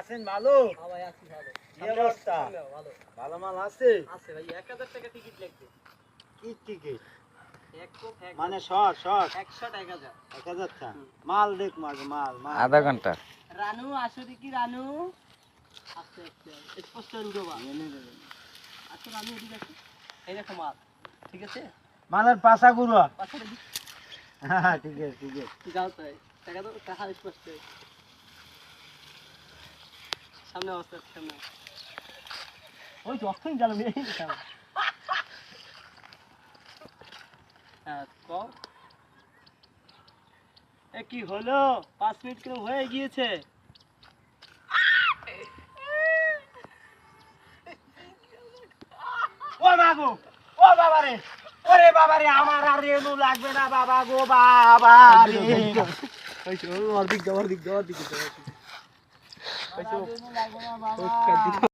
আছেন ভালো? হ্যাঁ ভাই আছি ভালো। কি অবস্থা? ভালো। ভালো মাল আছে? আছে ভাই 1000 টাকা টিকিট লাগবে। কি টিকিট? এক কোপ এক মানে শর্ট 100 1000। 1000 টা মাল দেখ মাল আধা ঘন্টা রানু আসলে কি রানু? আস্তে আস্তে স্পষ্ট রুবা। আচ্ছা রানু এদিকে আসো। এই দেখো মাল। ঠিক আছে? মালের পাশা গুড়া। পাশে দেখি। হ্যাঁ ঠিক আছে যাও তাই। টাকা দাও টাকা স্পষ্ট। সামনে অবস্থা সামনে। ওই তো অক্ষণ গেল মেয়ে খাও। হ্যাঁ কও। এ কি হলো? 5 মিনিট করে হয়ে গিয়েছে। ও বাবু ও বাবারে ওরে বাবারে আমার আর রেনু লাগবে না বাবা গো বাবা রে ওই তো ওর দিক দাও ওর দিক দাও ওর দিক দাও। রেনু লাগবে না বাবা